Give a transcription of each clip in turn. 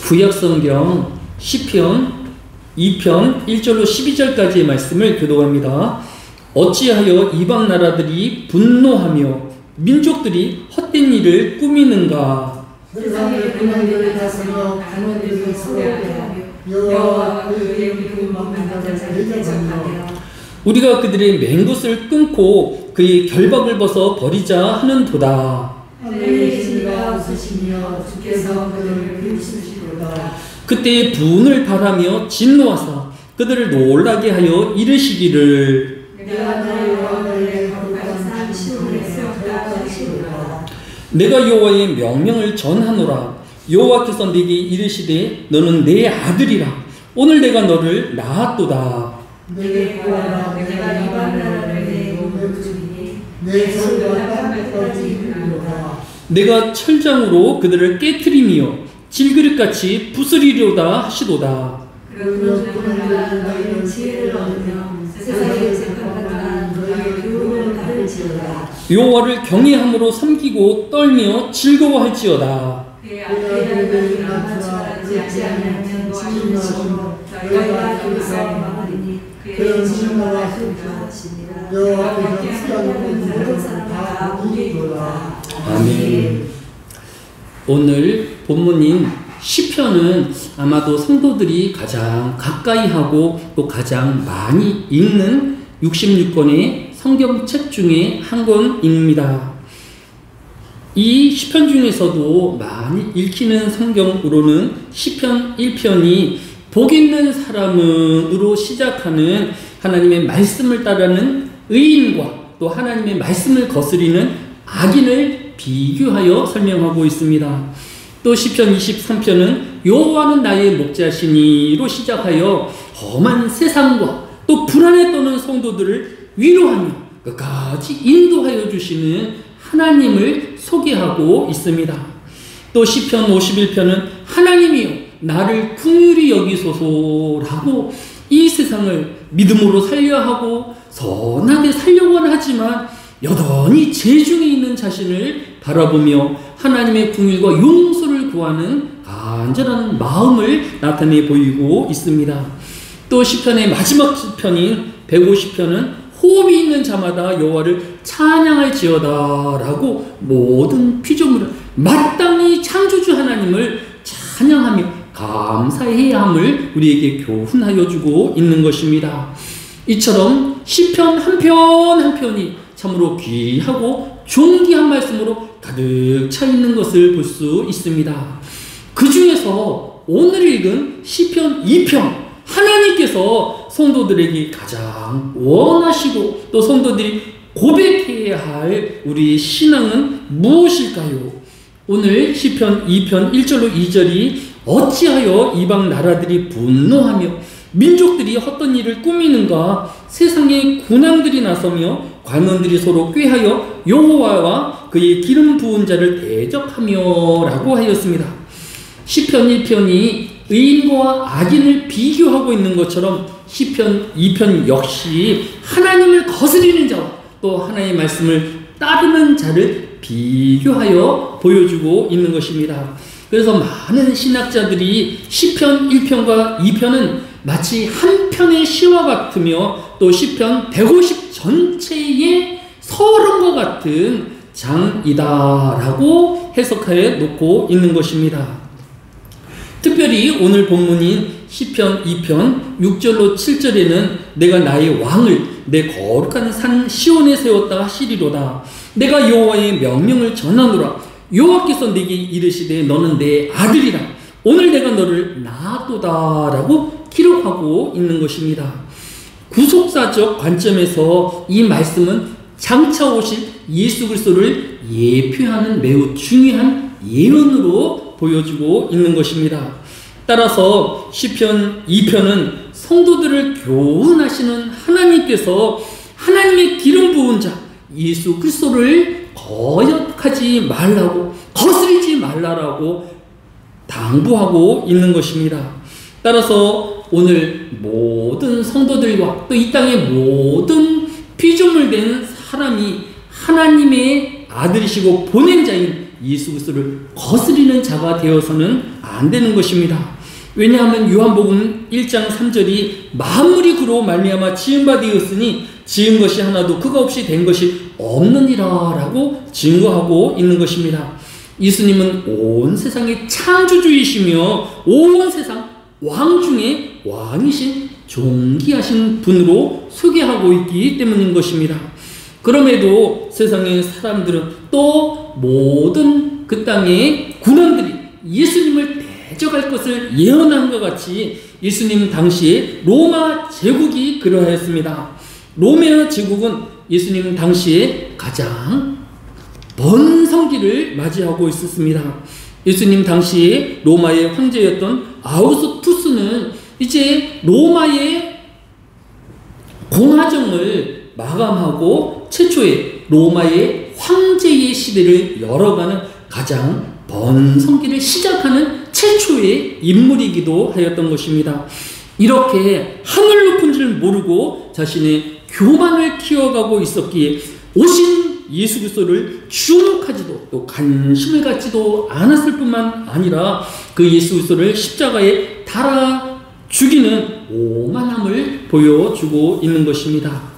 구약성경 시편 2편 1절로 12절까지의 말씀을 교독합니다. 어찌하여 이방 나라들이 분노하며 민족들이 헛된 일을 꾸미는가. 세상의 근원들을 다스려 강원들을 서럽게 여호와 그의 이름을 먹는 자를 대적하며 우리가 그들의 맹것을 끊고 그의 결박을 벗어 버리자 하는도다. 하늘의 신과 웃으시며 주께서 그들을 비우시리로다. 그때 분을 발하며 진노하사 그들을 놀라게 하여 이르시기를 내가 너의 왕을 거룩한 산 시온에 세웠다 하시리로다. 내가 여호와의 명령을 전하노라. 여호와께서 내게 이르시되 너는 내 아들이라. 오늘 내가 너를 낳았도다. 내게 구하라. 내가 이방 나라를 내 몸을 주리니 내 손과 땅끝까지 이르리로다. 내가 철장으로 그들을 깨트리며 질그릇같이 부수리로다 하시도다. 그러므로 너희는 지혜를 얻으며 세상의 재판과 너희의 교훈을 받을지어다. 여호와를 경외함으로 섬기고 떨며 즐거워할지어다. 그의 앞에 맞지 않으면 진노하시고 너희가 거기서 망하리니 그의 진노와 흠표하시니라. 여호와께서 함께하는 모든 사람 다 우리이로다. 아멘. 오늘 본문인 시편은 아마도 성도들이 가장 가까이 하고 또 가장 많이 읽는 66권의 성경책 중에 한 권입니다. 이 시편 중에서도 많이 읽히는 성경으로는 시편 1편이 복 있는 사람으로 시작하는 하나님의 말씀을 따르는 의인과 또 하나님의 말씀을 거스리는 악인을 비교하여 설명하고 있습니다. 또 시편 23편은 여호와는 나의 목자시니로 시작하여 험한 세상과 또 불안에 떠는 성도들을 위로하며 끝까지 인도하여 주시는 하나님을 소개하고 있습니다. 또 시편 51편은 하나님이여 나를 긍휼히 여기소서라고 이 세상을 믿음으로 살려야 하고 선하게 살려고는 하지만 여전히 죄중에 있는 자신을 바라보며 하나님의 긍휼과 용서를 구하는 간절한 마음을 나타내 보이고 있습니다. 또 시편의 마지막 시편인 150편은 호흡이 있는 자마다 여호와를 찬양할지어다라고 모든 피조물을 마땅히 창조주 하나님을 찬양하며 감사해야 함을 우리에게 교훈하여 주고 있는 것입니다. 이처럼 시편 한 편 한 편이 참으로 귀하고 존귀한 말씀으로 가득 차 있는 것을 볼 수 있습니다. 그 중에서 오늘 읽은 시편 2편, 하나님께서 성도들에게 가장 원하시고 또 성도들이 고백해야 할 우리의 신앙은 무엇일까요? 오늘 시편 2편 1절로 2절이 어찌하여 이방 나라들이 분노하며 민족들이 헛된 일을 꾸미는가. 세상의 군왕들이 나서며 관원들이 서로 꾀하여 여호와와 그의 기름 부은 자를 대적하며 라고 하였습니다. 시편 1편이 의인과 악인을 비교하고 있는 것처럼 시편 2편 역시 하나님을 거스리는 자와 또 하나님의 말씀을 따르는 자를 비교하여 보여주고 있는 것입니다. 그래서 많은 신학자들이 시편 1편과 2편은 마치 한 편의 시와 같으며 또 시편 150 전체의 서론과 같은 장이다라고 해석해 놓고 있는 것입니다. 특별히 오늘 본문인 시편 2편 6절로 7절에는 내가 나의 왕을 내 거룩한 산 시온에 세웠다 하시리로다. 내가 여호와의 명령을 전하노라. 여호와께서 내게 이르시되 너는 내 아들이라. 오늘 내가 너를 낳았도다라고 기록하고 있는 것입니다. 구속사적 관점에서 이 말씀은 장차 오실 예수 그리스도를 예표하는 매우 중요한 예언으로 보여주고 있는 것입니다. 따라서 시편 2편은 성도들을 교훈하시는 하나님께서 하나님의 기름 부은 자 예수 그리스도를 거역하지 말라고 거스리지 말라라고 당부하고 있는 것입니다. 따라서 오늘 모든 성도들과 또 이 땅의 모든 피조물 된 사람이 하나님의 아들이시고 보낸 자인 예수 그리스도를 거스리는 자가 되어서는 안 되는 것입니다. 왜냐하면 요한복음 1장 3절이 만물이 그로 말미암아 지은 바 되었으니 지은 것이 하나도 그가 없이 된 것이 없느니라 라고 증거하고 있는 것입니다. 예수님은 온 세상의 창조주이시며 온 세상 왕 중에 왕이신 존귀하신 분으로 소개하고 있기 때문인 것입니다. 그럼에도 세상의 사람들은 또 모든 그 땅의 군원들이 예수님을 대적할 것을 예언한 것 같이 예수님 당시에 로마 제국이 그러했습니다. 로마 제국은 예수님 당시에 가장 번성기를 맞이하고 있었습니다. 예수님 당시에 로마의 황제였던 아우구스투스는 이제 로마의 공화정을 마감하고 최초의 로마의 황제의 시대를 열어가는 가장 번성기를 시작하는 최초의 인물이기도 하였던 것입니다. 이렇게 하늘 높은 줄 모르고 자신의 교만을 키워가고 있었기에 오신 예수 그리스도를 주목하지도 또 관심을 갖지도 않았을 뿐만 아니라 그 예수 그리스도를 십자가에 달아 죽이는 오만함을 보여주고 있는 것입니다.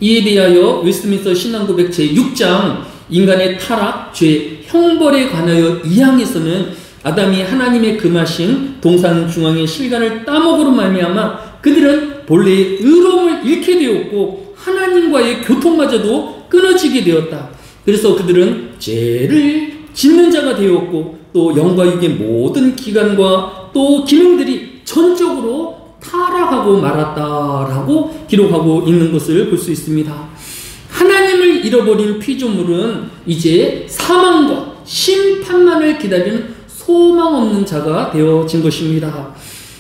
이에 대하여 웨스트민스터 신앙고백 제6장 인간의 타락, 죄, 형벌에 관하여 2항에서는 아담이 하나님의 금하신 동산 중앙의 실간을 따먹으로 말미암아 그들은 본래의 의로움을 잃게 되었고 하나님과의 교통마저도 끊어지게 되었다. 그래서 그들은 죄를 짓는 자가 되었고 또 영과 육의 모든 기관과 또 기능들이 전적으로 타락하고 말았다라고 기록하고 있는 것을 볼 수 있습니다. 하나님을 잃어버린 피조물은 이제 사망과 심판만을 기다리는 소망 없는 자가 되어진 것입니다.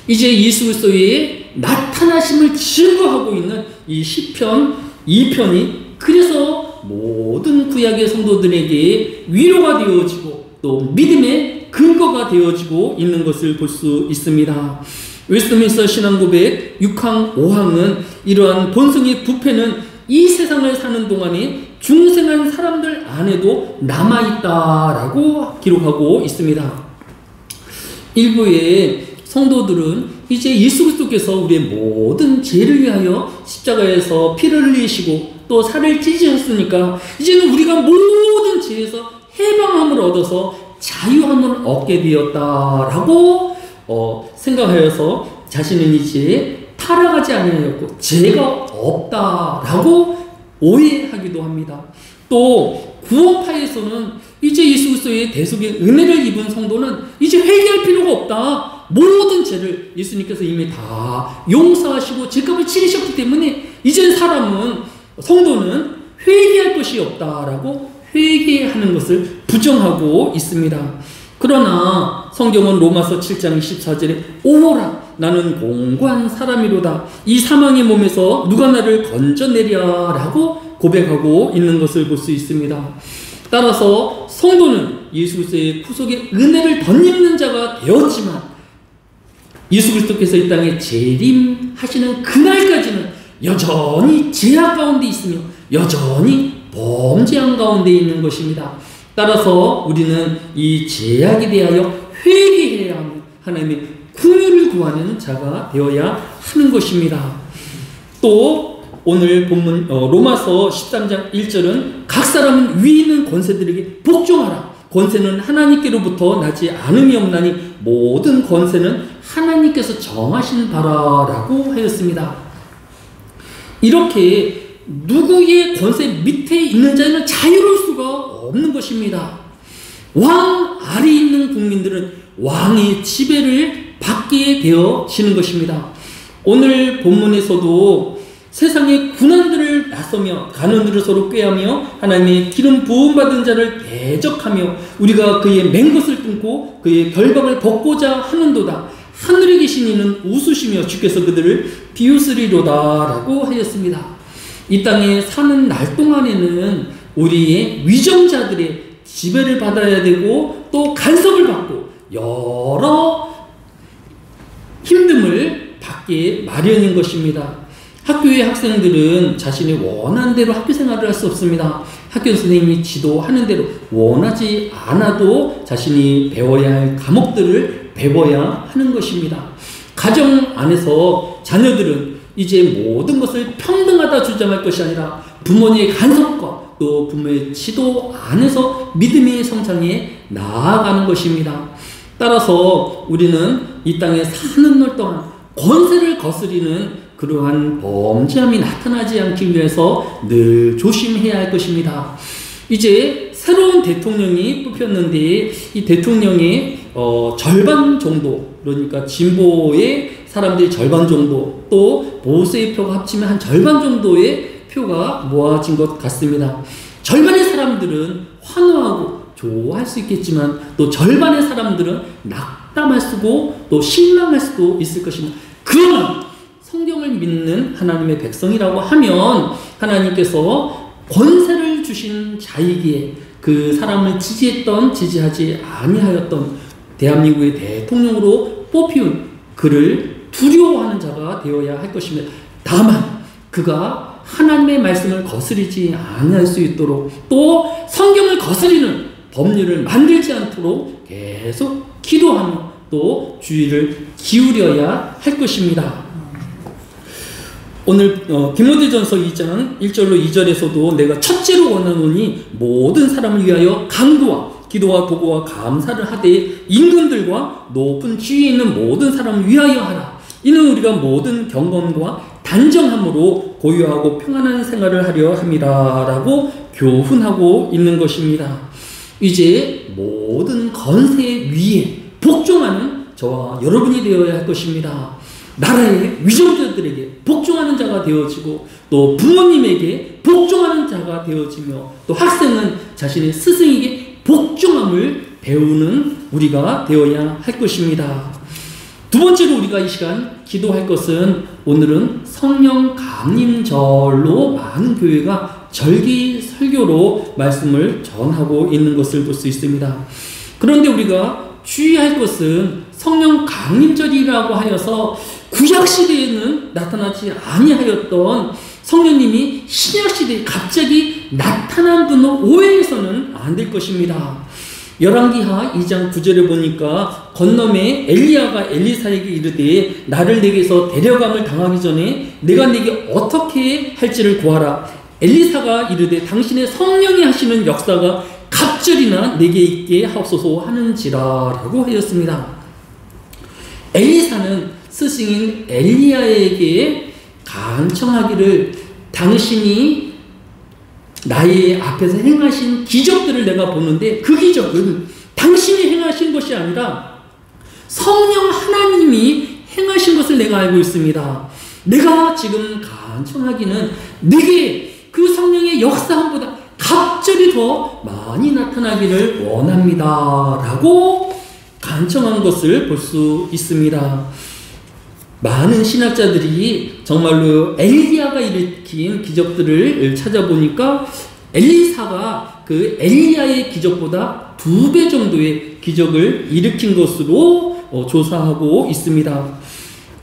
이제 예수 그리스도의 나타나심을 증거하고 있는 이 시편 2편이 그래서 모든 구약의 성도들에게 위로가 되어지고 또 믿음의 근거가 되어지고 있는 것을 볼 수 있습니다. 웨스트민스터 신앙고백 6항 5항은 이러한 본성의 부패는 이 세상을 사는 동안에 중생한 사람들 안에도 남아있다라고 기록하고 있습니다. 일부의 성도들은 이제 예수 그리스도께서 우리의 모든 죄를 위하여 십자가에서 피를 흘리시고 또 살을 찢으셨으니까 이제는 우리가 모든 죄에서 해방함을 얻어서 자유함을 얻게 되었다라고 생각하여서 자신은 이제 타락하지 아니하였고 죄가 없다라고 오해하기도 합니다. 또 구원파에서는 이제 예수 그리스도의 대속의 은혜를 입은 성도는 이제 회개할 필요가 없다. 모든 죄를 예수님께서 이미 다 용서하시고 죄값을 치르셨기 때문에 이제 성도는 회개할 것이 없다라고 회개하는 것을 부정하고 있습니다. 그러나 성경은 로마서 7장 24절에 오호라 나는 공고한 사람이로다 이 사망의 몸에서 누가 나를 건져내랴 라고 고백하고 있는 것을 볼 수 있습니다. 따라서 성도는 예수 그리스도의 구속의 은혜를 덧입는 자가 되었지만 예수 그리스도께서 이 땅에 재림하시는 그날까지는 여전히 죄악 가운데 있으며 여전히 범죄한 가운데 있는 것입니다. 따라서 우리는 이 죄악에 대하여 회개해야 하며 하나님의 긍휼을 구하는 자가 되어야 하는 것입니다. 또 오늘 본문 로마서 13장 1절은 각 사람은 위에 있는 권세들에게 복종하라. 권세는 하나님께로부터 나지 않음이 없나니 모든 권세는 하나님께서 정하신 바라라고 하였습니다. 이렇게 누구의 권세 밑에 있는 자는 자유로울 수가 없는 것입니다. 왕 아래 있는 국민들은 왕의 지배를 받게 되어지는 것입니다. 오늘 본문에서도 세상의 군원들을 나서며 가난으로 서로 꾀하며 하나님의 기름 부음받은 자를 대적하며 우리가 그의 맹것을 끊고 그의 결박을 벗고자 하는도다. 하늘에 계신 이는 웃으시며 주께서 그들을 비웃으리로다 라고 하였습니다. 이 땅에 사는 날 동안에는 우리의 위정자들의 지배를 받아야 되고 또 간섭을 받고 여러 힘듦을 받게 마련인 것입니다. 학교의 학생들은 자신이 원하는 대로 학교 생활을 할 수 없습니다. 학교 선생님이 지도하는 대로 원하지 않아도 자신이 배워야 할 과목들을 배워야 하는 것입니다. 가정 안에서 자녀들은 이제 모든 것을 평등하다 주장할 것이 아니라 부모님의 간섭과 또 부모의 지도 안에서 믿음의 성장에 나아가는 것입니다. 따라서 우리는 이 땅에 사는 날 동안 권세를 거스리는 그러한 범죄함이 나타나지 않기 위해서 늘 조심해야 할 것입니다. 이제 새로운 대통령이 뽑혔는데 이 대통령의 절반 정도, 그러니까 진보의 사람들이 절반 정도, 또 보수의 표가 합치면 한 절반 정도의 표가 모아진 것 같습니다. 절반의 사람들은 환호하고 좋아할 수 있겠지만 또 절반의 사람들은 낙담할 수도 또 실망할 수도 있을 것입니다. 그러나 성경을 믿는 하나님의 백성이라고 하면 하나님께서 권세를 주신 자이기에 그 사람을 지지하지 아니하였던 대한민국의 대통령으로 뽑히운 그를 두려워하는 자가 되어야 할 것입니다. 다만 그가 하나님의 말씀을 거스르지 아니할 수 있도록 또 성경을 거스리는 법률을 만들지 않도록 계속 기도하며 또 주의를 기울여야 할 것입니다. 오늘 디모데전서 2장 1절로 2절에서도 내가 첫째로 원하노니 모든 사람을 위하여 간구와 기도와 도구와 감사를 하되 임금들과 높은 지위에 있는 모든 사람을 위하여 하라. 이는 우리가 모든 경건과 단정함으로 고요하고 평안한 생활을 하려 함이라 라고 교훈하고 있는 것입니다. 이제 모든 건세 위에 복종하는 저와 여러분이 되어야 할 것입니다. 나라의 위정자들에게 복종하는 자가 되어지고 또 부모님에게 복종하는 자가 되어지며 또 학생은 자신의 스승에게 복종함을 배우는 우리가 되어야 할 것입니다. 두 번째로 우리가 이 시간 기도할 것은 오늘은 성령 강림절로 많은 교회가 절기 설교로 말씀을 전하고 있는 것을 볼 수 있습니다. 그런데 우리가 주의할 것은 성령 강림절이라고 하여서 구약시대에는 나타나지 아니하였던 성령님이 신약시대에 갑자기 나타난 분으로 오해해서는 안 될 것입니다. 열왕기하 2장 9절에 보니까 건너매 엘리야가 엘리사에게 이르되 나를 내게서 데려감을 당하기 전에 내가 내게 어떻게 할지를 구하라. 엘리사가 이르되 당신의 성령이 하시는 역사가 갑절이나 내게 있게 하옵소서 하는지라 라고 하였습니다. 엘리사는 스승인 엘리야에게 간청하기를 당신이 나의 앞에서 행하신 기적들을 내가 보는데 그 기적은 당신이 행하신 것이 아니라 성령 하나님이 행하신 것을 내가 알고 있습니다. 내가 지금 간청하기는 내게 그 성령의 역사함보다 갑절이 더 많이 나타나기를 원합니다 라고 간청한 것을 볼 수 있습니다. 많은 신학자들이 정말로 엘리야가 일으킨 기적들을 찾아보니까 엘리사가 그 엘리야의 기적보다 2배 정도의 기적을 일으킨 것으로 조사하고 있습니다.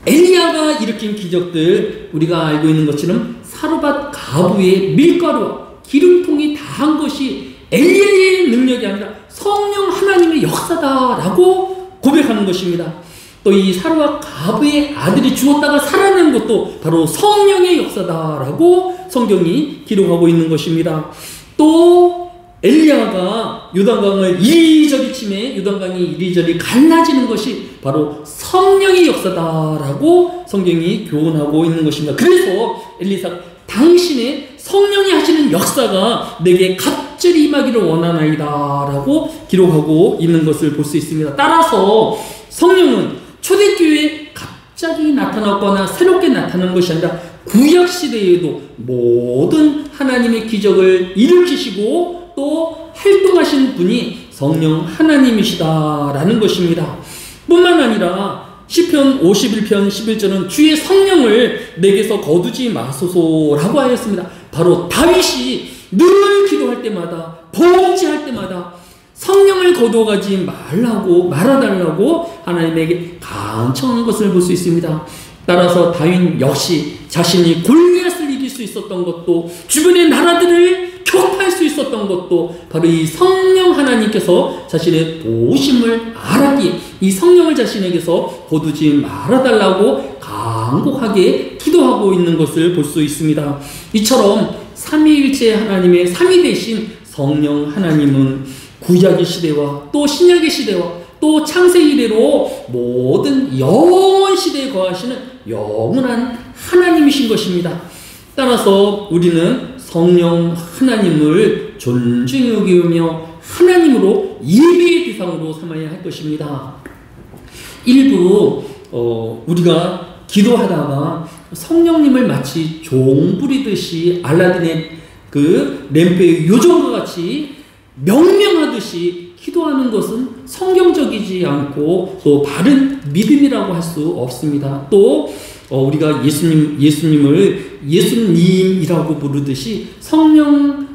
엘리야가 일으킨 기적들, 우리가 알고 있는 것처럼 사르밧 가부의 밀가루와 기름통이 다한 것이 엘리야의 능력이 아니라 성령 하나님의 역사다라고 고백하는 것입니다. 또 이 사르밧 가부의 아들이 죽었다가 살아난 것도 바로 성령의 역사다라고 성경이 기록하고 있는 것입니다. 또 엘리야가 요단강을 이리저리 치매 요단강이 이리저리 갈라지는 것이 바로 성령의 역사다라고 성경이 교훈하고 있는 것입니다. 그래서 엘리사 당신의 성령이 하시는 역사가 내게 갑절이 임하기를 원하나이다 라고 기록하고 있는 것을 볼 수 있습니다. 따라서 성령은 초대교회에 갑자기 나타났거나 새롭게 나타난 것이 아니라 구약시대에도 모든 하나님의 기적을 일으키시고 또 활동하신 분이 성령 하나님이시다라는 것입니다. 뿐만 아니라 시편 51편 11절은 주의 성령을 내게서 거두지 마소서라고 하였습니다. 바로 다윗이 늘 기도할 때마다 범죄할 때마다 성령을 거두어가지 말라고 말아달라고 하나님에게 간청한 것을 볼 수 있습니다. 따라서 다윗 역시 자신이 골리앗을 이길 수 있었던 것도, 주변의 나라들을 격파할 수 있었던 것도 바로 이 성령 하나님께서 자신의 도우심을 알았기에 이 성령을 자신에게서 거두지 말아달라고 간곡하게 기도하고 있는 것을 볼 수 있습니다. 이처럼 삼위일체 하나님의 삼위 되신 성령 하나님은 구약의 시대와 또 신약의 시대와 또 창세기 이래로 모든 영원 시대에 거하시는 영원한 하나님이신 것입니다. 따라서 우리는 성령 하나님을 존중히 여기며 하나님으로 예배의 대상으로 삼아야 할 것입니다. 일부 우리가 기도하다가 성령님을 마치 종 부리듯이 알라딘의 그 램프의 요정과 같이 명령하듯이 기도하는 것은 성경적이지 않고 또 바른 믿음이라고 할 수 없습니다. 또 우리가 예수님을 예수님이라고 부르듯이 성령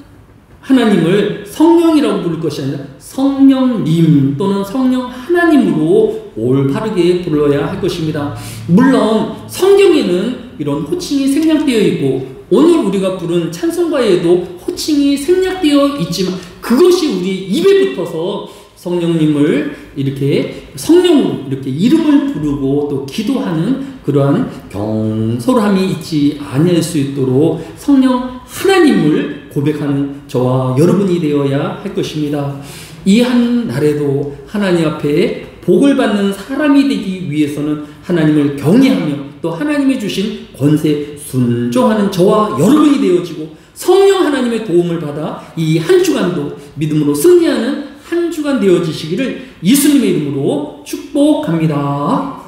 하나님을 성령이라고 부를 것이 아니라 성령님 또는 성령 하나님으로 올바르게 불러야 할 것입니다. 물론 성경에는 이런 호칭이 생략되어 있고 오늘 우리가 부른 찬송가에도 호칭이 생략되어 있지만 그것이 우리 입에 붙어서 성령님을 이렇게 성령으로 이렇게 이름을 부르고 또 기도하는 그러한 경솔함이 있지 아니할 수 있도록 성령 하나님을 고백하는 저와 여러분이 되어야 할 것입니다. 이 한 날에도 하나님 앞에 복을 받는 사람이 되기 위해서는 하나님을 경외하며 또 하나님이 주신 권세에 순종하는 저와 여러분이 되어지고 성령 하나님의 도움을 받아 이 한 주간도 믿음으로 승리하는 한 주간 되어지시기를 예수님의 이름으로 축복합니다.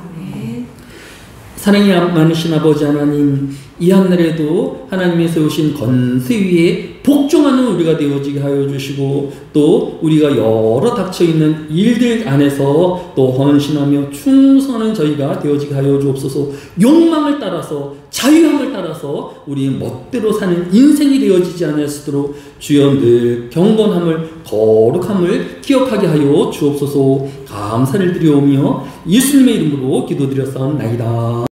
사랑이 많으신 아버지 하나님, 이 한날에도 하나님이 세우신 권세 위에 복종하는 우리가 되어지게 하여 주시고 또 우리가 여러 닥쳐있는 일들 안에서 또 헌신하며 충성하는 저희가 되어지게 하여 주옵소서. 욕망을 따라서 자유함을 따라서 우리 멋대로 사는 인생이 되어지지 않았도록 주여 늘 경건함을 거룩함을 기억하게 하여 주옵소서. 감사를 드리오며 예수님의 이름으로 기도드렸사옵나이다.